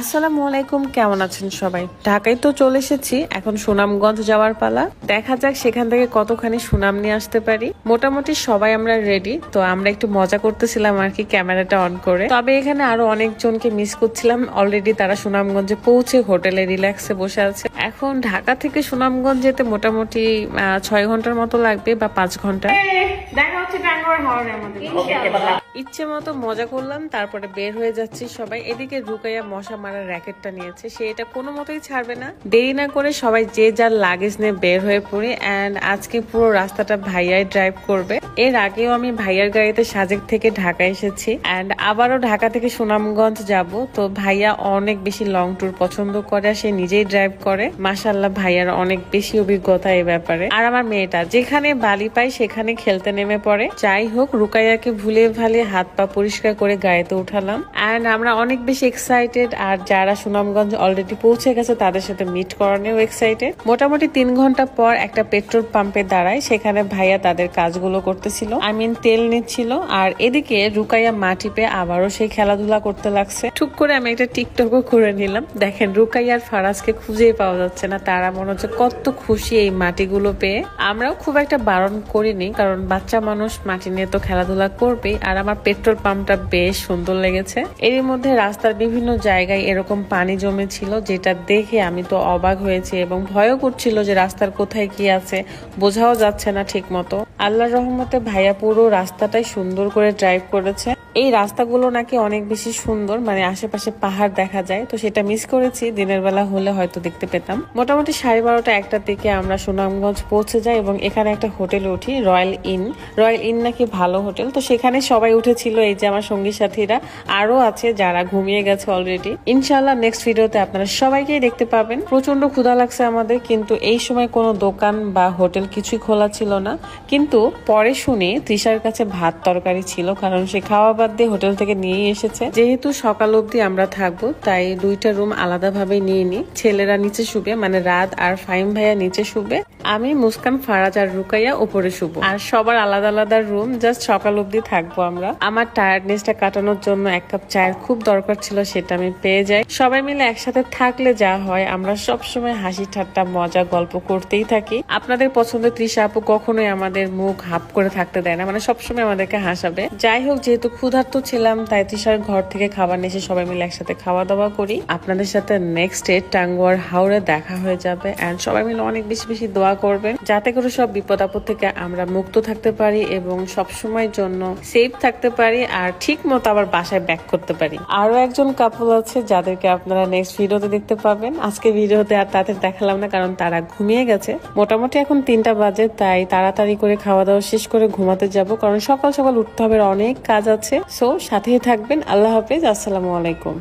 আসসালামু আলাইকুম, কেমন আছেন সবাই? ঢাকায় তো চলে এসেছি, এখন সুনামগঞ্জ যাওয়ার পালা। দেখা যাক সেখান থেকে কতখানি সুনাম নিয়ে আসতে পারি। মোটামুটি সবাই আমরা রেডি, তো আমরা একটু মজা করতেছিলাম আর কি ক্যামেরাটা অন করে। তবে এখানে আরো অনেকজনকে মিস করছিলাম, অলরেডি তারা সুনামগঞ্জে পৌঁছে হোটেলে রিল্যাক্সে বসে আছে। এখন ঢাকা থেকে সুনামগঞ্জ যেতে মোটামুটি 6 ঘন্টার মতো লাগবে বা 5 ঘন্টা। দেখা হচ্ছে টাঙ্গুয়ার হাওরে আমাদের। ইচ্ছে মতো মজা করলাম, তারপরে বের হয়ে যাচ্ছি সবাই। এদিকে রুকাইয়া মশা মারার র্যাকেটটা নিয়েছে, সে এটা কোনো মতোই ছাড়বে না। দেরি না করে সবাই যে যার লাগেজ নিয়ে বের হয়ে পড়ি। এন্ড আজকে পুরো রাস্তাটা ভাইয়াই ড্রাইভ করবে। এর আগেও আমি ভাইয়ার গাড়িতে সাজেক থেকে ঢাকা এসেছি, এন্ড আবারও ঢাকা থেকে সুনামগঞ্জ যাব। তো ভাইয়া অনেক বেশি লং ট্যুর পছন্দ করে, সে নিজেই ড্রাইভ করে। মাশাআল্লাহ, ভাইয়ার অনেক বেশি অভিজ্ঞতা এই ব্যাপারে। আর আমার মেয়েটা যেখানে বালি পায় সেখানে খেলতে নেমে পড়ে। যাই হোক, রুকাইয়াকে ভুলে ভালে হাত পা পরিষ্কার করে গাড়িতে উঠালাম। এন্ড আমরা অনেক বেশি এক্সাইটেড, আর যারা সুনামগঞ্জ অলরেডি পৌঁছে গেছে তাদের সাথে মিট করানোও এক্সাইটেড। মোটামুটি 3 ঘন্টা পর একটা পেট্রোল পাম্পে দাঁড়ায়, সেখানে ভাইয়া তাদের কাজগুলো করতেছিল, তেল নিচ্ছিল। আর এদিকে রুকাইয়া মাটি পেয়ে আবারও সেই খেলাধুলা করতে লাগছে। টুক করে আমি একটা টিকটকও করে নিলাম। দেখেন, রুকাইয়া আর ফারাজকে খুঁজেই পাওয়া যাচ্ছে না, তারা মনে হচ্ছে কত খুশি এই মাটিগুলো পেয়ে। আমরাও খুব একটা বারণ করিনি, কারণ বাচ্চা মানুষ মাটি নিয়ে তো খেলাধুলা করবেই। আর আমার পেট্রোল পাম্পটা বেশ সুন্দর লেগেছে। এর মধ্যে রাস্তার বিভিন্ন জায়গায় এরকম পানি জমেছিল, যেটা দেখে আমি তো অবাক হয়েছি এবং ভয়ও করছিল যে রাস্তার কোথায় কি আছে, বোঝাও যাচ্ছে না ঠিক মতো। আল্লাহর রহমতে ভাইয়া পুরো রাস্তাটাই সুন্দর করে ড্রাইভ করেছে। এই রাস্তাগুলো নাকি অনেক বেশি সুন্দর, মানে আশেপাশে পাহাড় দেখা যায়, তো সেটা মিস করেছি। দিনের বেলা হলে হয়তো দেখতে পেতাম। মোটামুটি 12:30 1টার দিকে আমরা সুনামগঞ্জ পৌঁছে যাই এবং এখানে একটা হোটেলে উঠি, রয়্যাল ইন নাকি ভালো হোটেল। তো সেখানে সবাই উঠেছিল, এই যে আমার সঙ্গী সাথীরা, আরো আছে যারা ঘুমিয়ে গেছে অলরেডি। ইনশাআল্লাহ নেক্সট ভিডিওতে আপনারা সবাইকেই দেখতে পাবেন। প্রচন্ড ক্ষুধা লাগছে আমাদের, কিন্তু এই সময় কোনো দোকান বা হোটেল কিছুই খোলা ছিল না। কিন্তু পরে শুনি তৃষার কাছে ভাত তরকারি ছিল, কারণ সে খাওয়া বাদ দিয়ে হোটেল থেকে নিয়ে এসেছে। যেহেতু সকাল অবধি আমরা থাকবো, তাই 2টা রুম আলাদা ভাবে নিয়ে নি। ছেলেরা নিচে শুবে, মানে রাত আর ফাইম ভাইয়া নিচে শুবে, আমি মুস্কান ফারাজ আর রুকাইয়া উপরে শুবো। আর সবার আলাদা আলাদা রুম, জাস্ট সকাল অবধি থাকবো আমরা। আমার টায়ার্ডনেসটা কাটানোর জন্য 1 কাপ চায়ের খুব দরকার ছিল, সেটা আমি পেয়ে যাই। সবাই মিলে একসাথে থাকলে যা হয়, আমরা সবসময় হাসি ঠাট্টা মজা গল্প করতেই থাকি। আপনাদের পছন্দের তৃষা আপু কখনোই আমাদের মুখ হাফ করে থাকতে দেয় না, মানে সবসময় আমাদেরকে হাসাবে। যাই হোক, যেহেতু ক্ষুধার্ত ছিলাম, তাই তৃষার ঘর থেকে খাবার নিয়ে এসে সবাই মিলে একসাথে খাওয়া দাওয়া করি। আপনাদের সাথে নেক্সট ডে টাঙ্গুয়ার হাওরে দেখা হয়ে যাবে। এন্ড সবাই মিলে অনেক বেশি বেশি দোয়া করবেন, যাতে করে সব বিপদ আপদ থেকে আমরা মুক্ত থাকতে পারি এবং সবসময়ের জন্য সেফ থাকতে পারি, আর ঠিক মতো আবার বাসায় ব্যাক করতে পারি। আরো একজন কাপল আছে যাদেরকে আপনারা নেক্সট ভিডিওতে দেখতে পাবেন। আজকে ভিডিওতে আর তাদের দেখালাম না, কারণ তারা ঘুমিয়ে গেছে। মোটামুটি এখন 3টা বাজে, তাই তাড়াতাড়ি করে খাওয়া দাওয়া শেষ করে ঘুমাতে যাব, কারণ সকাল সকাল উঠতে হবে, অনেক কাজ আছে। সো সাথেই থাকবেন। আল্লাহ হাফেজ, আসসালামু আলাইকুম।